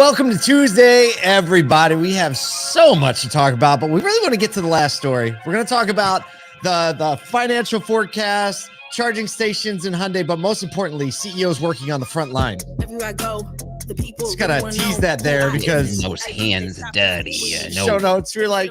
welcome to Tuesday, everybody. We have so much to talk about, but we really want to get to the last story. We're going to talk about the financial forecast, charging stations in Hyundai, but most importantly, CEOs working on the front line. Everywhere I go, the people just gotta tease that there because those hands dirty. Show notes. We're like,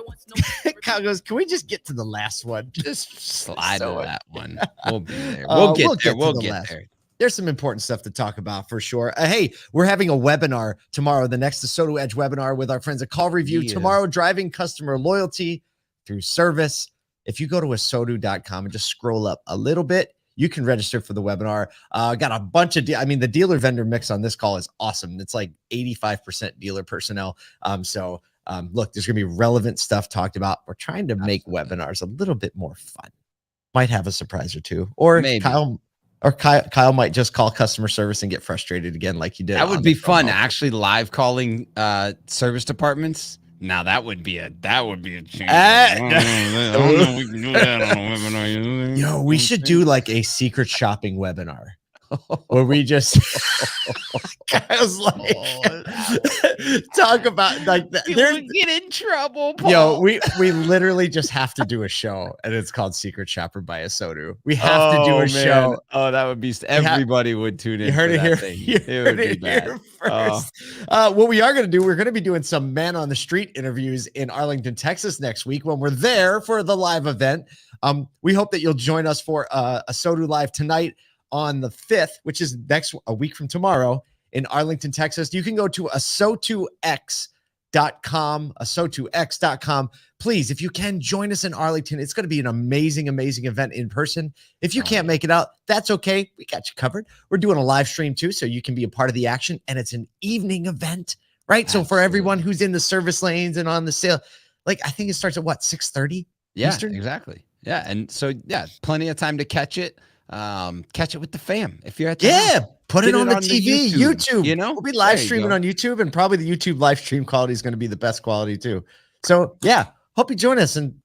Kyle goes, can we just get to the last one? Just slide to that one. We'll be there. We'll get there. There's some important stuff to talk about for sure. Hey, we're having a webinar tomorrow, the next DeSoto Edge webinar with our friends at Call Review. Tomorrow, driving customer loyalty through service. If you go to asotu.com and just scroll up a little bit, you can register for the webinar. Got a bunch of, the dealer vendor mix on this call is awesome. It's like 85% dealer personnel. Look, there's going to be relevant stuff talked about. We're trying to make webinars a little bit more fun. Might have a surprise or two, or maybe Kyle might just call customer service and get frustrated again like you did. That would be fun, actually, live calling service departments. Now that would be a change. Yo, we should do like a secret shopping webinar where we just Kyle's like talk about like there's get in trouble, Paul. Yo, we literally just have to do a show, and it's called Secret Shopper by Asotu. We have to do a show. Oh, that would be everybody would tune in. You heard it here. It would be bad. First. What we are going to do, we're going to be doing some man on the street interviews in Arlington, Texas next week when we're there for the live event. We hope that you'll join us for Asotu Live tonight on the 5th, which is a week from tomorrow in Arlington, Texas. You can go to asotux.com. Please, if you can, join us in Arlington. It's going to be an amazing, amazing event in person. If you can't make it out, that's okay. We got you covered. We're doing a live stream too, so you can be a part of the action, and it's an evening event, right? Absolutely. So for everyone who's in the service lanes and on the sale, like I think it starts at what, 6:30? Yeah, Eastern? Exactly. Yeah, and so plenty of time to catch it. Catch it with the fam if you're at the put it on the TV, YouTube. You know, we'll be live streaming on YouTube, and probably the YouTube live stream quality is going to be the best quality too. So hope you join us and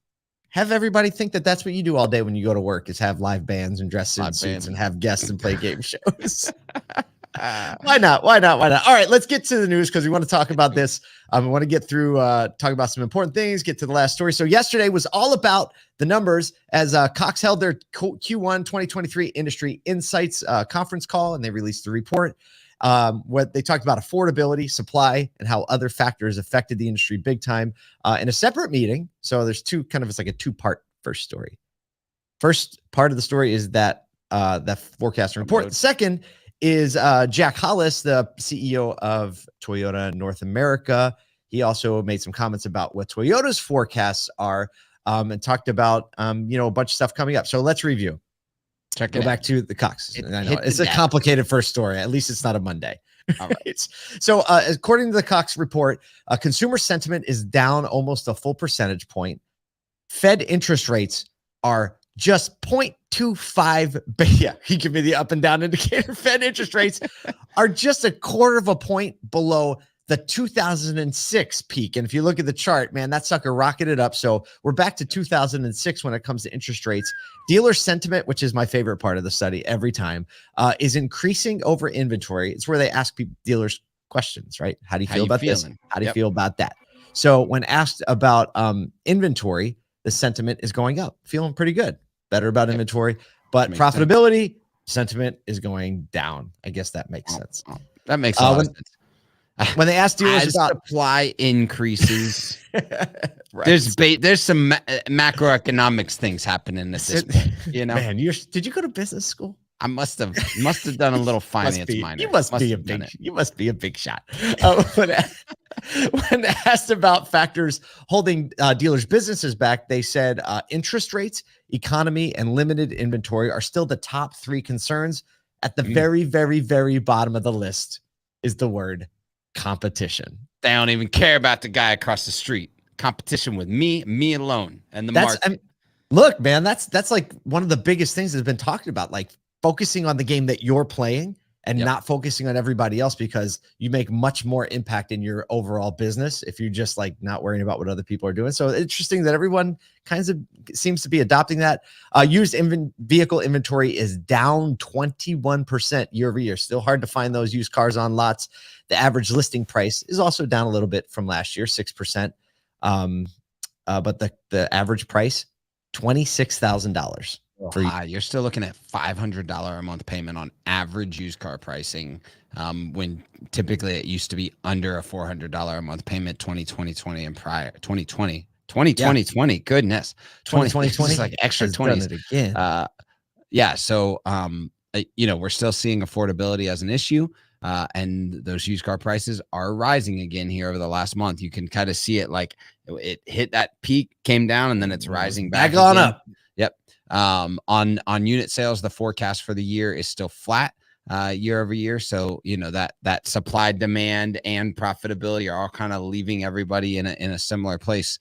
have everybody think that that's what you do all day when you go to work is have live bands and dress in suits and have guests and play game shows. Why not? All right, let's get to the news because we want to talk about this. We want to get through, talk about some important things, get to the last story. So yesterday was all about the numbers as Cox held their Q1 2023 Industry Insights conference call, and they released the report. What they talked about affordability, supply, and how other factors affected the industry big time in a separate meeting. So there's it's like a two-part first story. First part of the story is that forecasting report. The second is Jack Hollis, the CEO of Toyota North America. He also made some comments about what Toyota's forecasts are and talked about, a bunch of stuff coming up. So let's review. Go back to the Cox. I know it's a complicated first story. At least it's not a Monday. All right. So according to the Cox report, consumer sentiment is down almost a full percentage point. Fed interest rates are just 0.25. Yeah, he gave me the up and down indicator. Fed interest rates are just a quarter of a point below the 2006 peak. And if you look at the chart, man, that sucker rocketed up. So we're back to 2006 when it comes to interest rates. Dealer sentiment, which is my favorite part of the study every time, is increasing over inventory. It's where they ask dealers questions, right? How do you feel about this? How do you feel about that? So when asked about inventory, the sentiment is going up, feeling pretty good. Better about inventory, but profitability sentiment is going down. I guess that makes sense. That makes a lot of sense. When they ask dealers about supply increases, right. There's some macroeconomics things happening at this point, Man, did you go to business school? I must have done a little finance minor. You must be a big shot. When asked about factors holding dealers' businesses back, they said interest rates, economy, and limited inventory are still the top three concerns. At the very, very, very bottom of the list is the word competition. They don't even care about the guy across the street. Competition with me alone, and the market. Look, man, that's like one of the biggest things that's been talked about, like focusing on the game that you're playing and not focusing on everybody else, because you make much more impact in your overall business if you're just like not worrying about what other people are doing. So interesting that everyone kind of seems to be adopting that. Used vehicle inventory is down 21% year over year. Still hard to find those used cars on lots. The average listing price is also down a little bit from last year, 6%. But the average price, $26,000. You're still looking at $500 a month payment on average used car pricing, when typically it used to be under a $400 a month payment. 2020 and prior. 2020, goodness, 2020 like extra 20s again. Yeah, so we're still seeing affordability as an issue, and those used car prices are rising again here over the last month. You can kind of see it, like it hit that peak, came down, and then it's rising back on again. up. Yep. On unit sales, the forecast for the year is still flat year over year. So, that supply, demand, and profitability are all kind of leaving everybody in a similar place.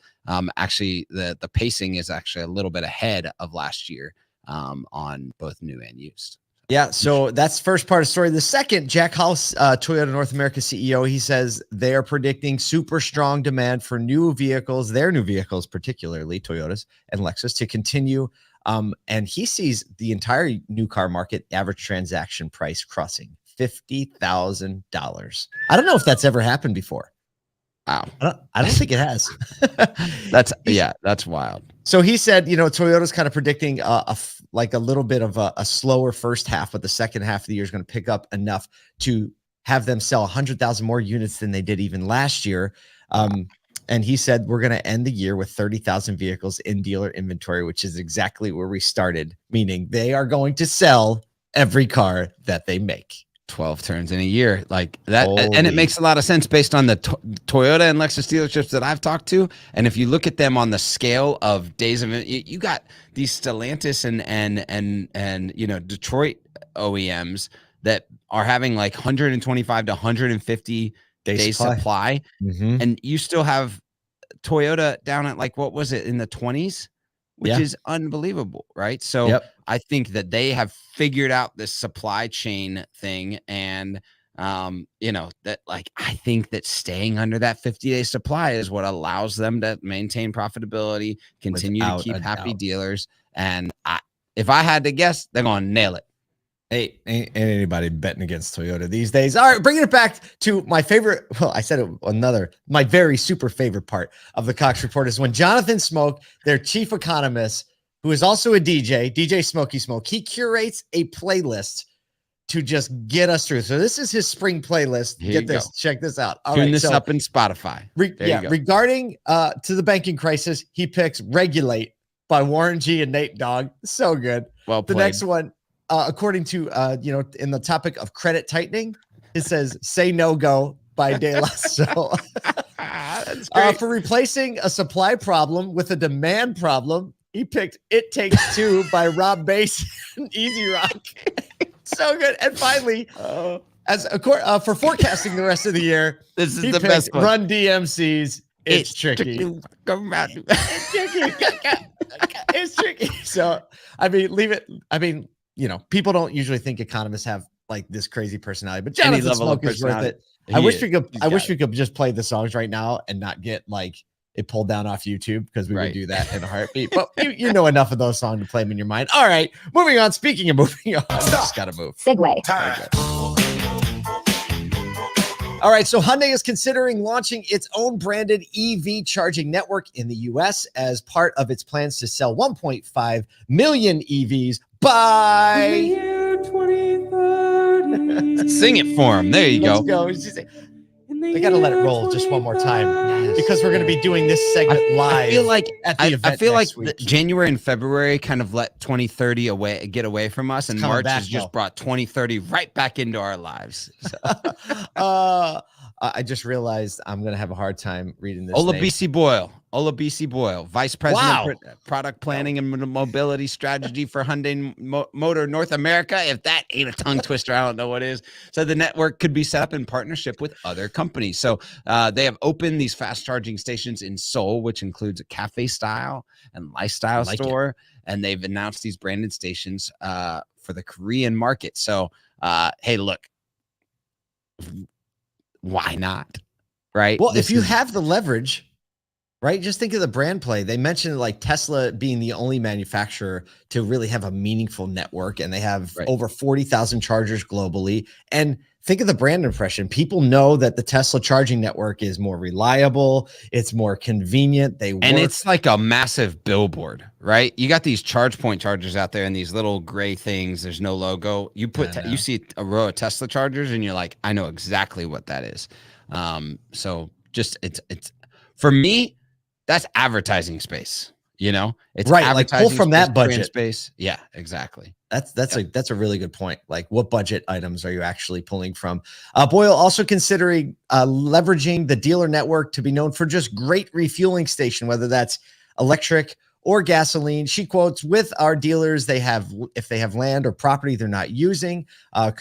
Actually, the pacing is actually a little bit ahead of last year on both new and used. Yeah, so that's the first part of the story. The second, Jack House, Toyota North America CEO, he says they are predicting super strong demand for new vehicles, their new vehicles, particularly Toyotas and Lexus, to continue. And he sees the entire new car market average transaction price crossing $50,000. I don't know if that's ever happened before. Wow. I don't think it has. That's wild. So he said, Toyota's kind of predicting a little bit of a slower first half, but the second half of the year is going to pick up enough to have them sell 100,000 more units than they did even last year. And he said, we're going to end the year with 30,000 vehicles in dealer inventory, which is exactly where we started, meaning they are going to sell every car that they make. 12 turns in a year like that. And it makes a lot of sense based on the Toyota and Lexus dealerships that I've talked to. And if you look at them on the scale of days of it, you got these Stellantis and Detroit OEMs that are having like 125 to 150 day supply. Mm-hmm. And you still have Toyota down at like, what was it, in the 20s, which is unbelievable, right? So I think that they have figured out this supply chain thing, and that, like, I think that staying under that 50-day supply is what allows them to maintain profitability, continue to keep happy dealers. And if I had to guess, they're going to nail it. Hey, ain't anybody betting against Toyota these days. All right, bringing it back to my favorite. Well, I said it, my very super favorite part of the Cox Report is when Jonathan Smoke, their chief economist, who is also a DJ Smokey Smoke, he curates a playlist to just get us through. So this is his spring playlist. Get this, check this out. All Tune this up in Spotify. Regarding to the banking crisis, he picks "Regulate" by Warren G and Nate Dogg. So good. Well played. The next one. According to, in the topic of credit tightening, it says "Say No Go" by De La Soul. That's great. For replacing a supply problem with a demand problem, he picked "It Takes Two" by Rob Bass and Easy Rock. So good. And finally, for forecasting the rest of the year, this is the best one. Run DMC's It's Tricky. It's tricky. It's tricky. So, leave it. People don't usually think economists have like this crazy personality, but Jonathan Smoke is worth it. I wish we could just play the songs right now and not get like it pulled down off YouTube, because we would do that in a heartbeat. But you know enough of those songs to play them in your mind. All right, moving on. Speaking of moving on, just gotta move. Segue. All right, so Hyundai is considering launching its own branded EV charging network in the U.S. as part of its plans to sell 1.5 million EVs by the year 2030. Sing it for him. There you go. They got to let it roll just one more time, because we're going to be doing this segment live. I feel like at the event I feel like week. January and February kind of let 2030 get away from us, and March has just brought 2030 right back into our lives. So. I just realized I'm going to have a hard time reading this. Olabisi Boyle, Vice President Product Planning and Mobility Strategy for Hyundai Motor North America. If that ain't a tongue twister, I don't know what is. So the network could be set up in partnership with other companies. So they have opened these fast charging stations in Seoul, which includes a cafe style and lifestyle store. And they've announced these branded stations for the Korean market. So hey, look, why not? Right? Well, if you have the leverage, right? Just think of the brand play. They mentioned like Tesla being the only manufacturer to really have a meaningful network, and they have over 40,000 chargers globally. And think of the brand impression. People know that the Tesla charging network is more reliable. It's more convenient. And it's like a massive billboard, right? You got these charge point chargers out there and these little gray things. There's no logo. You see a row of Tesla chargers and you're like, I know exactly what that is. So just it's for me, that's advertising space. It's right. Like pull from that budget space. Yeah, exactly. That's a really good point. Like, what budget items are you actually pulling from? Boyle also considering leveraging the dealer network to be known for just great refueling station, whether that's electric or gasoline. She quotes, with our dealers, if they have land or property they're not using,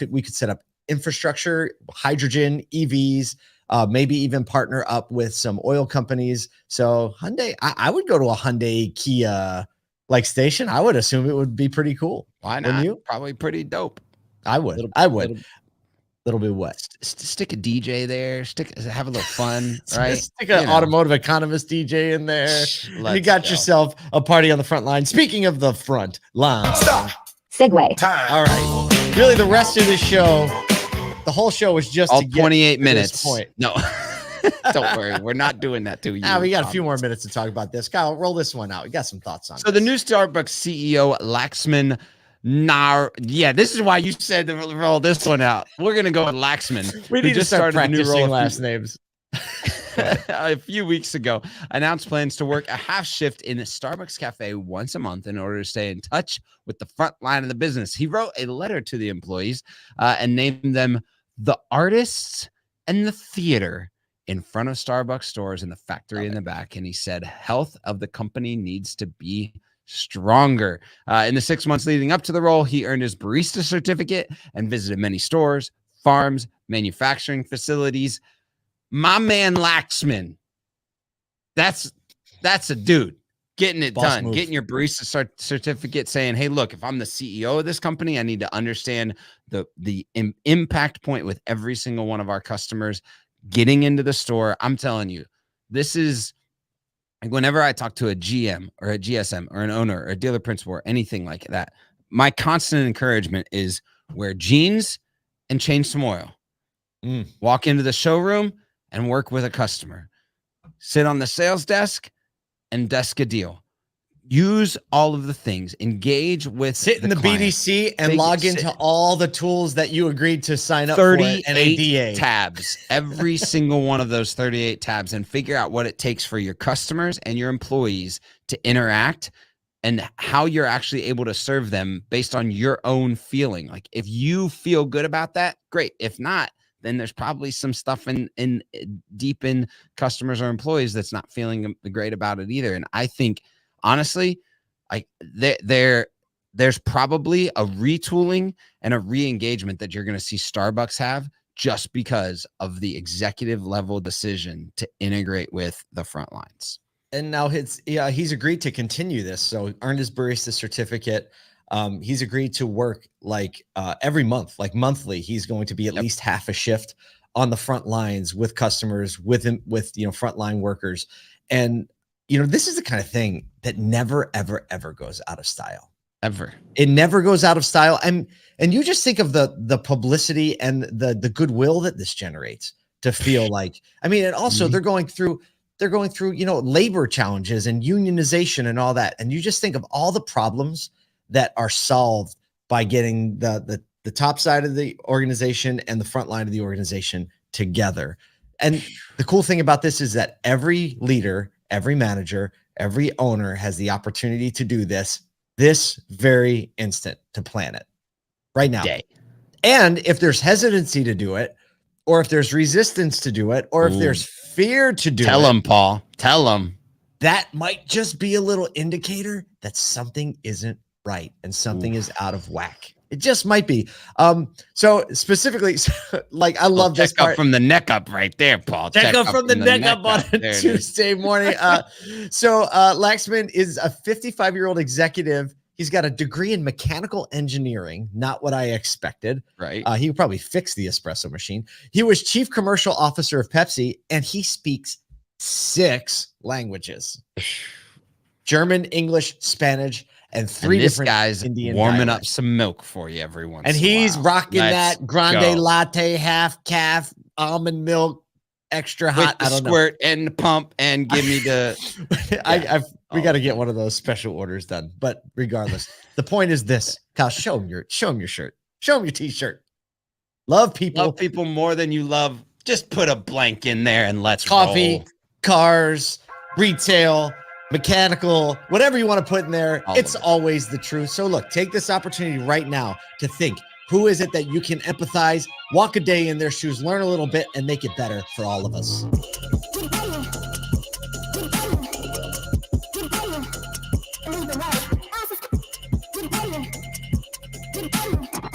we could set up infrastructure, hydrogen, EVs, maybe even partner up with some oil companies. So Hyundai, I would go to a Hyundai Kia like station. I would assume it would be pretty cool. Why not? You? Probably pretty dope. I would. Little bit what? Stick a DJ there. Have a little fun, right? Stick an automotive economist DJ in there. You got yourself a party on the front line. Speaking of the front line, stop. Segue. Time. All right. Really, the rest of the show. The whole show was just all 28 minutes. Point. No, don't worry. We're not doing that to you. We got a few more minutes to talk about this. Kyle, roll this one out. We got some thoughts on it. So the new Starbucks CEO, Laxman this is why you said to roll this one out. We're going to go with Laxman. We need to start practicing last names. A few weeks ago, announced plans to work a half shift in a Starbucks cafe once a month in order to stay in touch with the front line of the business. He wrote a letter to the employees and named them the artists and the theater in front of Starbucks stores and the factory in the back. And he said, health of the company needs to be stronger. In the 6 months leading up to the role, he earned his barista certificate and visited many stores, farms, manufacturing facilities. My man Laxman, that's a dude getting it done, move. Getting your barista certificate, saying, hey, look, if I'm the CEO of this company, I need to understand the impact point with every single one of our customers getting into the store. I'm telling you, this is like whenever I talk to a GM or a GSM or an owner or a dealer principal or anything like that, my constant encouragement is wear jeans and change some oil. Walk into the showroom and work with a customer. Sit on the sales desk and desk a deal. Use all of the things. Engage with sit in the BDC and log into all the tools that you agreed to sign up for. 38 tabs. Every single one of those 38 tabs, and figure out what it takes for your customers and your employees to interact and how you're actually able to serve them based on your own feeling. Like if you feel good about that, great. If not, then there's probably some stuff in deep in customers or employees that's not feeling great about it either. And I think honestly, there's probably a retooling and a re-engagement that you're going to see Starbucks have just because of the executive level decision to integrate with the front lines. And now he's agreed to continue this. So earned his barista certificate. He's agreed to work like every month, like monthly. He's going to be at least half a shift on the front lines with customers, with frontline workers. And this is the kind of thing that never, ever, ever goes out of style. Ever. It never goes out of style. And you just think of the publicity and the goodwill that this generates to feel like, and also they're going through, labor challenges and unionization and all that. And you just think of all the problems that are solved by getting the top side of the organization and the front line of the organization together. And the cool thing about this is that every leader, every manager, every owner has the opportunity to do this very instant, to plan it right now. And if there's hesitancy to do it, or if there's resistance to do it, or if there's fear to do it. Tell them, Paul. Tell them. That might just be a little indicator that something isn't right and something is out of whack. It just might be. So specifically, like I love this part. Check up from the neck up right there, Paul. Check up from the neck up on a Tuesday morning. So Laxman is a 55-year-old executive. He's got a degree in mechanical engineering, not what I expected. Right. He would probably fix the espresso machine. He was chief commercial officer of Pepsi, and he speaks 6 languages: German, English, Spanish, and 3 this different guy's Indian warming dialects. up some milk for you every once. And in a he's while. rocking Let's that grande go. latte, half calf, almond milk, extra with hot. the I don't know. squirt and the pump, and give me the. We got to get one of those special orders done. But regardless, the point is this: Kyle, show him your shirt, show him your t-shirt. Love people, Love people more than you love. Just put a blank in there and let's coffee, roll. cars, retail, mechanical, whatever you want to put in there. All It's of it. always the truth. So look, take this opportunity right now to think: who is it that you can empathize, walk a day in their shoes, learn a little bit, and make it better for all of us. Get